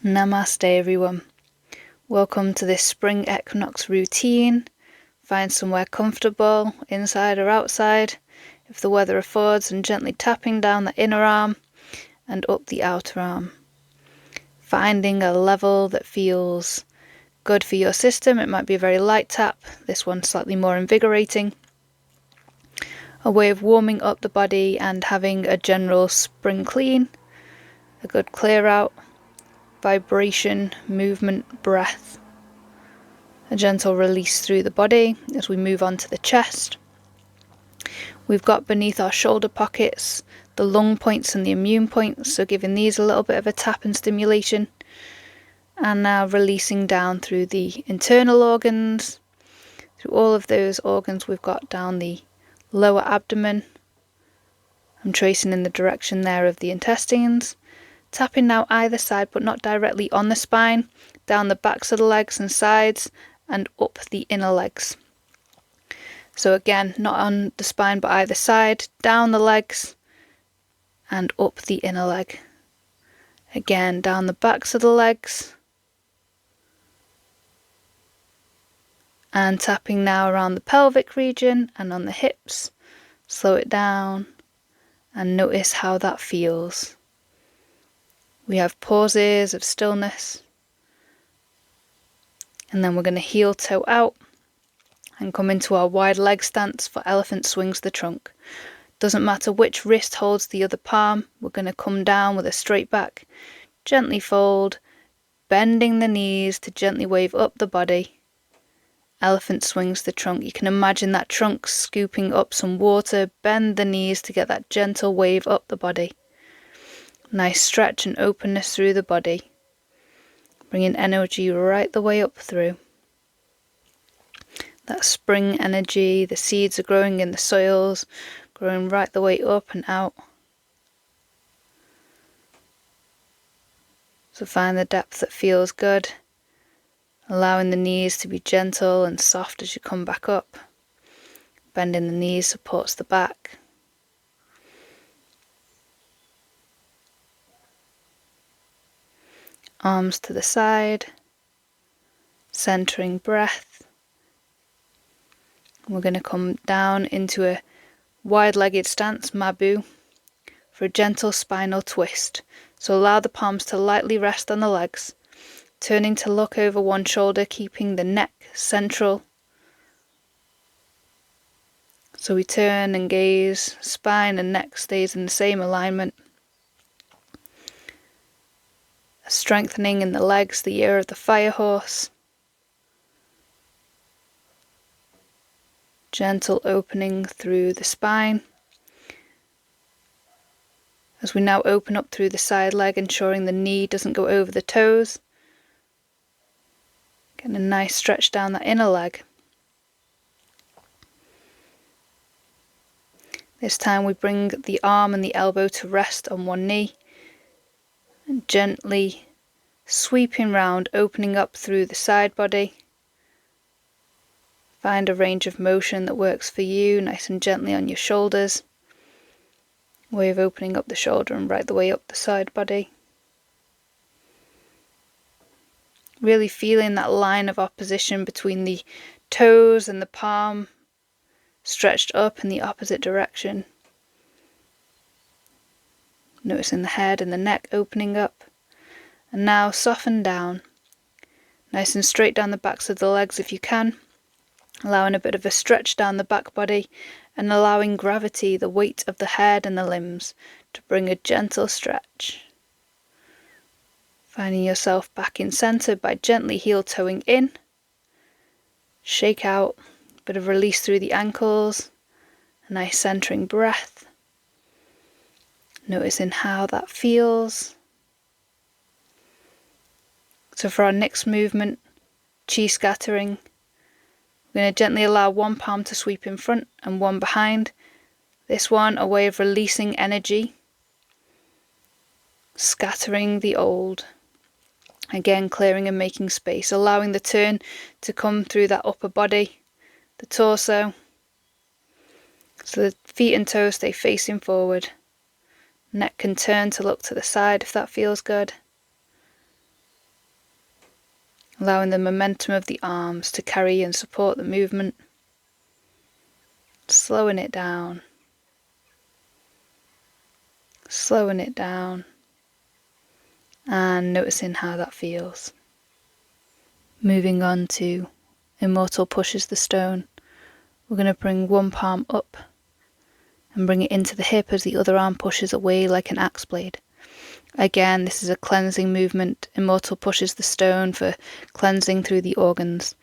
Namaste everyone. Welcome to this spring equinox routine. Find somewhere comfortable, inside or outside, if the weather affords, and gently tapping down the inner arm and up the outer arm. Finding a level that feels good for your system. It might be a very light tap, this one slightly more invigorating. A way of warming up the body and having a general spring clean, a good clear out. Vibration, movement, breath. A gentle release through the body as we move on to the chest. We've got beneath our shoulder pockets the lung points and the immune points, so giving these a little bit of a tap and stimulation. And now releasing down through the internal organs, through all of those organs we've got down the lower abdomen. I'm tracing in the direction there of the intestines. Tapping now either side, but not directly on the spine, down the backs of the legs and sides, and up the inner legs. So again, not on the spine, but either side, down the legs, and up the inner leg. Again, down the backs of the legs, and tapping now around the pelvic region and on the hips. Slow it down, and notice how that feels. We have pauses of stillness, and then we're going to heel toe out and come into our wide leg stance for elephant swings the trunk. Doesn't matter which wrist holds the other palm, we're going to come down with a straight back, gently fold, bending the knees to gently wave up the body. Elephant swings the trunk. You can imagine that trunk scooping up some water, bend the knees to get that gentle wave up the body. Nice stretch and openness through the body, bringing energy right the way up through. That spring energy, the seeds are growing in the soils, growing right the way up and out. So find the depth that feels good, allowing the knees to be gentle and soft as you come back up. Bending the knees supports the back. Arms to the side, centering breath. We're going to come down into a wide-legged stance, Mabu, for a gentle spinal twist. So allow the palms to lightly rest on the legs, turning to look over one shoulder, keeping the neck central. So we turn and gaze, spine and neck stays in the same alignment. A strengthening in the legs, the ear of the fire horse. Gentle opening through the spine. As we now open up through the side leg, ensuring the knee doesn't go over the toes. Getting a nice stretch down that inner leg. This time we bring the arm and the elbow to rest on one knee. And gently sweeping round, opening up through the side body. Find a range of motion that works for you, nice and gently on your shoulders. Way of opening up the shoulder and right the way up the side body. Really feeling that line of opposition between the toes and the palm stretched up in the opposite direction. Noticing the head and the neck opening up. And now soften down. Nice and straight down the backs of the legs if you can. Allowing a bit of a stretch down the back body and allowing gravity, the weight of the head and the limbs, to bring a gentle stretch. Finding yourself back in center by gently heel toeing in. Shake out, a bit of release through the ankles, a nice centering breath. Noticing how that feels. So for our next movement, chi scattering, we're going to gently allow one palm to sweep in front and one behind. This one, a way of releasing energy, scattering the old. Again, clearing and making space, allowing the turn to come through that upper body, the torso. So the feet and toes stay facing forward. Neck can turn to look to the side if that feels good. allowing the momentum of the arms to carry and support the movement, slowing it down, and noticing how that feels. Moving on to Immortal Pushes the Stone, we're going to bring one palm up and bring it into the hip as the other arm pushes away like an axe blade. Again, this is a cleansing movement. Immortal pushes the stone for cleansing through the organs.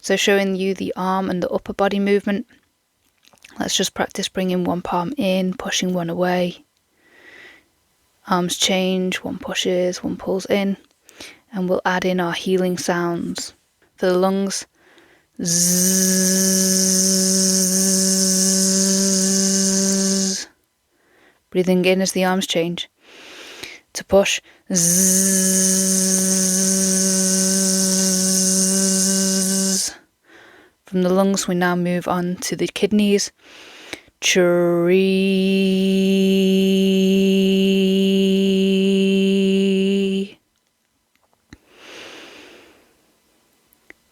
So showing you the arm and the upper body movement. Let's just practice bringing one palm in, pushing one away. Arms change, one pushes, one pulls in. And we'll add in our healing sounds. For the lungs, zzz. Breathing in as the arms change. To push, zzz. From the lungs we now move on to the kidneys. Chiree.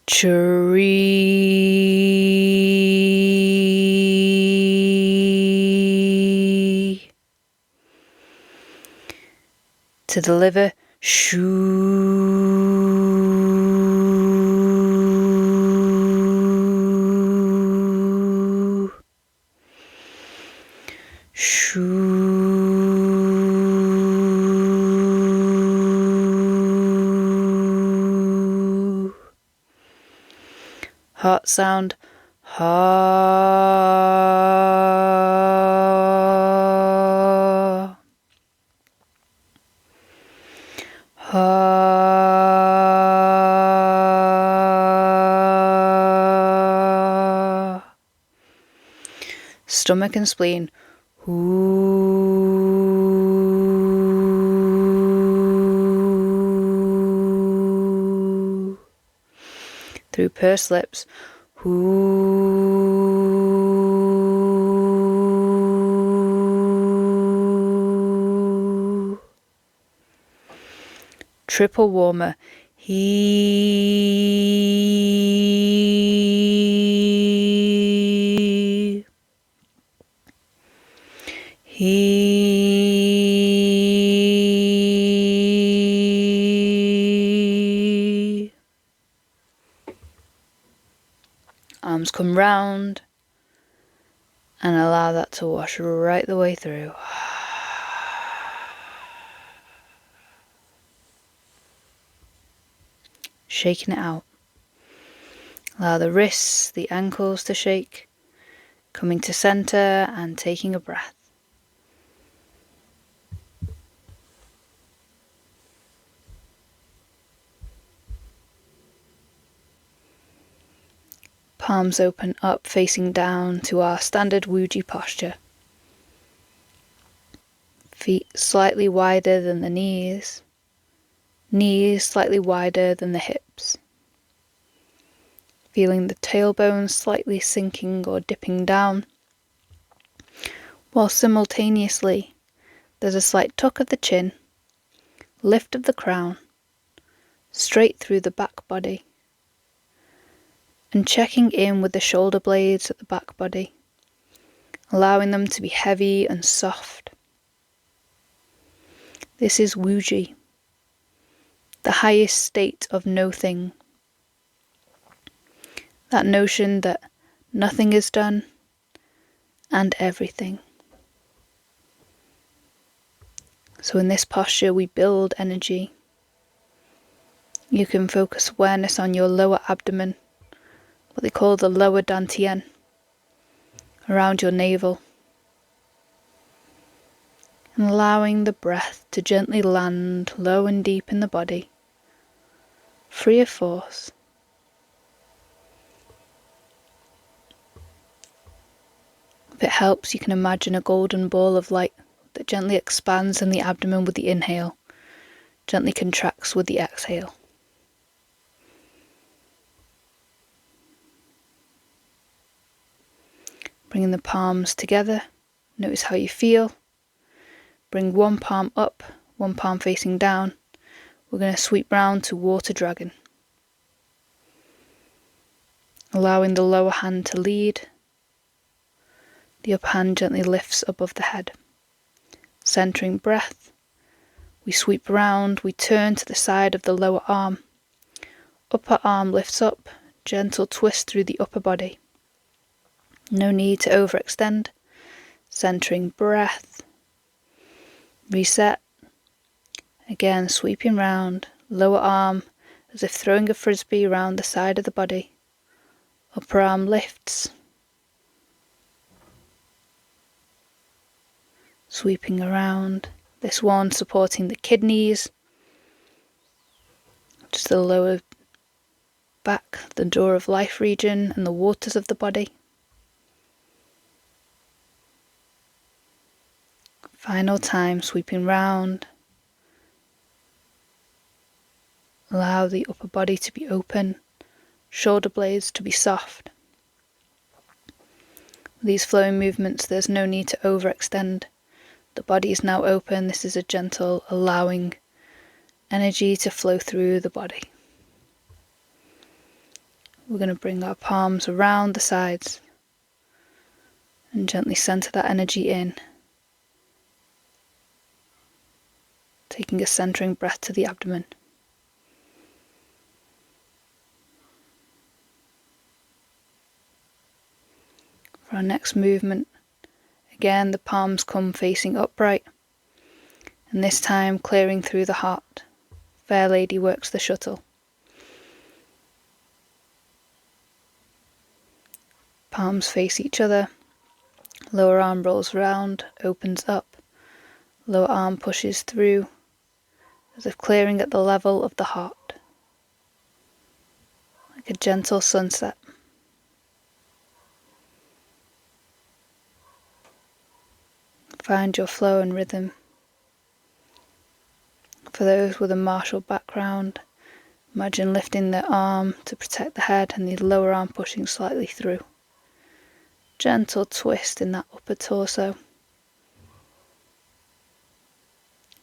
Chiree. To the liver, shoo. Shoo. Heart sound, ha. Ha. Stomach and spleen, hoo. Through pursed lips, hoo. Triple warmer, he. He. Arms come round and allow that to wash right the way through. Shaking it out. Allow the wrists, the ankles to shake, coming to center and taking a breath. Palms open up, facing down to our standard Wuji posture. Feet slightly wider than the knees. Knees slightly wider than the hips. Feeling the tailbone slightly sinking or dipping down, while simultaneously there's a slight tuck of the chin, lift of the crown, straight through the back body, and checking in with the shoulder blades at the back body, allowing them to be heavy and soft. This is Wuji, the highest state of no-thing. That notion that nothing is done and everything. So in this posture we build energy. You can focus awareness on your lower abdomen, what they call the lower dantian, around your navel, and allowing the breath to gently land low and deep in the body, free of force. If it helps, you can imagine a golden ball of light that gently expands in the abdomen with the inhale, gently contracts with the exhale. Bringing the palms together, notice how you feel. Bring one palm up, one palm facing down. We're going to sweep round to Water Dragon. allowing the lower hand to lead. The upper hand gently lifts above the head. Centering breath, we sweep round, we turn to the side of the lower arm. Upper arm lifts up, gentle twist through the upper body. No need to overextend. Centering breath. Reset. Again, sweeping round, lower arm as if throwing a frisbee around the side of the body. Upper arm lifts. Sweeping around, this one supporting the kidneys, just the lower back, the door of life region and the waters of the body. Final time, sweeping round. Allow the upper body to be open, shoulder blades to be soft. With these flowing movements, there's no need to overextend. The body is now open. This is a gentle allowing energy to flow through the body. We're going to bring our palms around the sides and gently center that energy in, taking a centering breath to the abdomen. For our next movement, again the palms come facing upright, and this time clearing through the heart. Fair Lady works the shuttle. Palms face each other, lower arm rolls round, opens up, lower arm pushes through, as if clearing at the level of the heart, like a gentle sunset. Find your flow and rhythm. For those with a martial background, imagine lifting the arm to protect the head and the lower arm pushing slightly through. Gentle twist in that upper torso,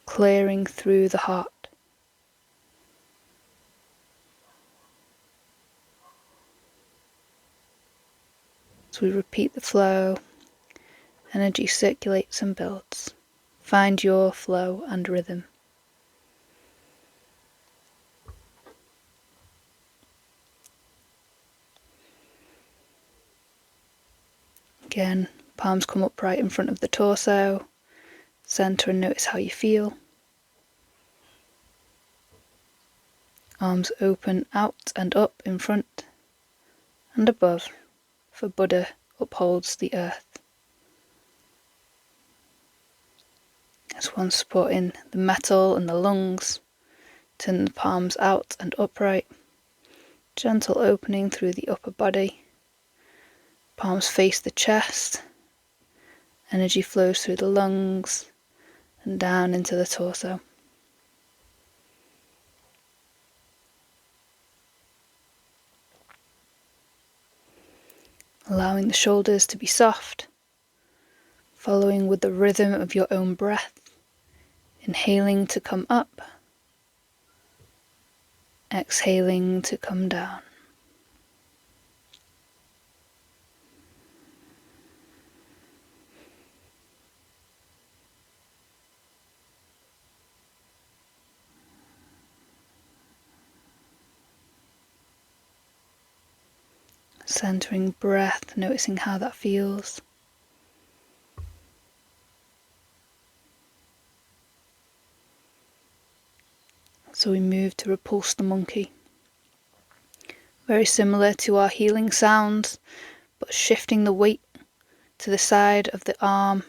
clearing through the heart. As we repeat the flow, energy circulates and builds. Find your flow and rhythm. Again, palms come upright in front of the torso. Center and notice how you feel. Arms open out and up in front and above, for Buddha upholds the earth. As one supporting the metal and the lungs, turn the palms out and upright. Gentle opening through the upper body. Palms face the chest. Energy flows through the lungs and down into the torso. Allowing the shoulders to be soft, following with the rhythm of your own breath. Inhaling to come up, exhaling to come down. Centering breath, noticing how that feels. So we move to repulse the monkey. Very similar to our healing sounds, but shifting the weight to the side of the arm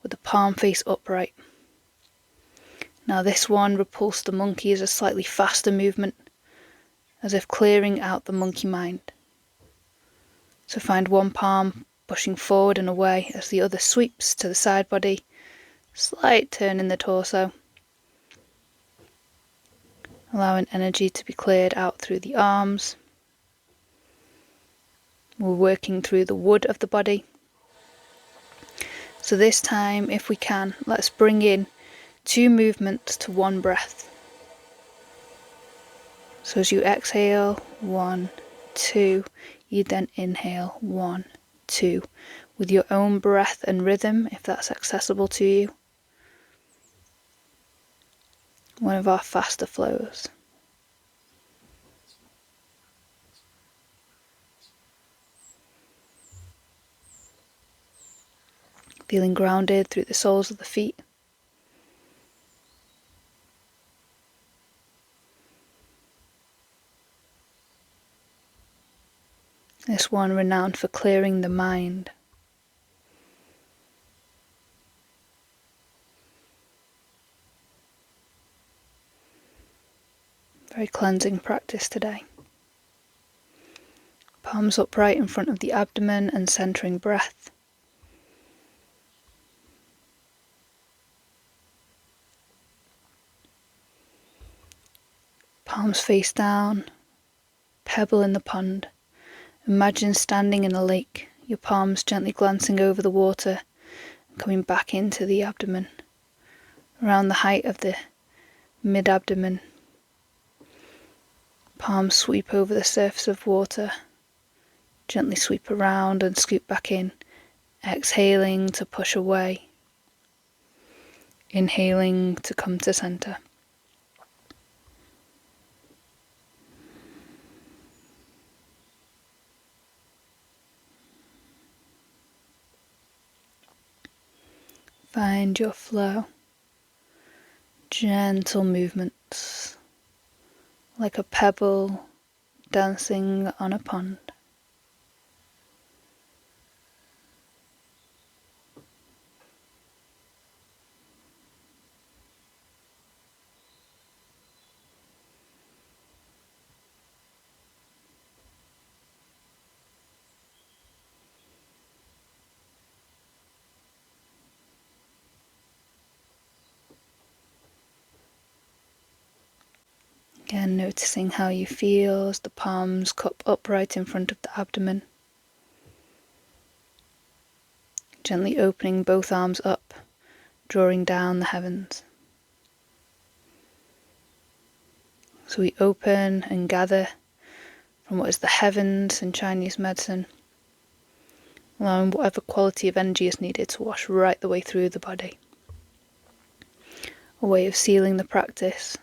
with the palm face upright. Now this one, repulse the monkey, is a slightly faster movement, as if clearing out the monkey mind. So find one palm pushing forward and away as the other sweeps to the side body, slight turn in the torso. Allowing energy to be cleared out through the arms. We're working through the wood of the body. So this time, if we can, let's bring in 2 movements to 1 breath. So as you exhale, 1, 2, You then inhale 1, 2, with your own breath and rhythm, if that's accessible to you. One of our faster flows. Feeling grounded through the soles of the feet. This one renowned for clearing the mind. Very cleansing practice today. Palms upright in front of the abdomen and centering breath. Palms face down, pebble in the pond. Imagine standing in a lake, your palms gently glancing over the water and coming back into the abdomen, around the height of the mid-abdomen. Palms sweep over the surface of water, gently sweep around and scoop back in, exhaling to push away, inhaling to come to center. Find your flow, gentle movements, like a pebble dancing on a pond. Again, noticing how you feel as the palms cup upright in front of the abdomen. Gently opening both arms up, drawing down the heavens. So we open and gather from what is the heavens in Chinese medicine, allowing whatever quality of energy is needed to wash right the way through the body. A way of sealing the practice.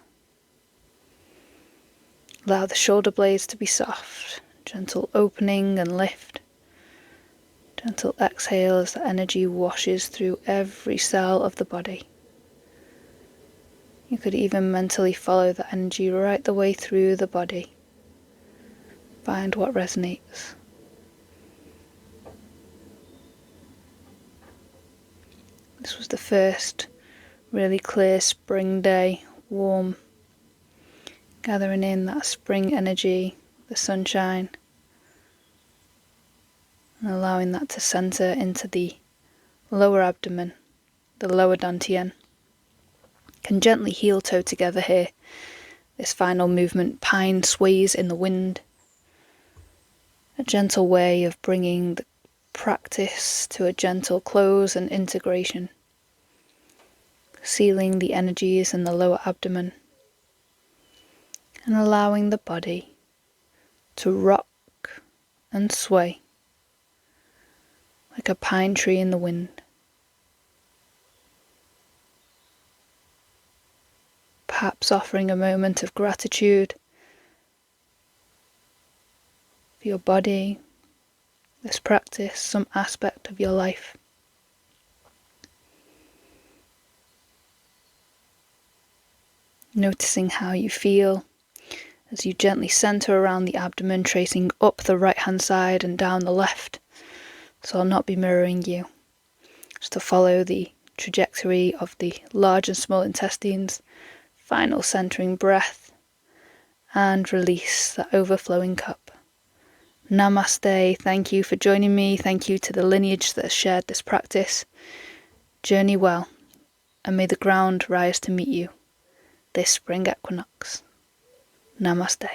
Allow the shoulder blades to be soft, gentle opening and lift. Gentle exhale as the energy washes through every cell of the body. You could even mentally follow the energy right the way through the body. Find what resonates. This was the first really clear spring day, warm, gathering in that spring energy, the sunshine, and allowing that to center into the lower abdomen, the lower dantian. Can gently heel toe together here. This final movement, pine sways in the wind. A gentle way of bringing the practice to a gentle close and integration. Sealing the energies in the lower abdomen. And allowing the body to rock and sway like a pine tree in the wind. Perhaps offering a moment of gratitude for your body, this practice, some aspect of your life. Noticing how you feel as you gently center around the abdomen, tracing up the right hand side and down the left. So I'll not be mirroring you. Just to follow the trajectory of the large and small intestines. Final centering breath and release that overflowing cup. Namaste. Thank you for joining me. Thank you to the lineage that has shared this practice. Journey well, and may the ground rise to meet you this spring equinox. Namaste.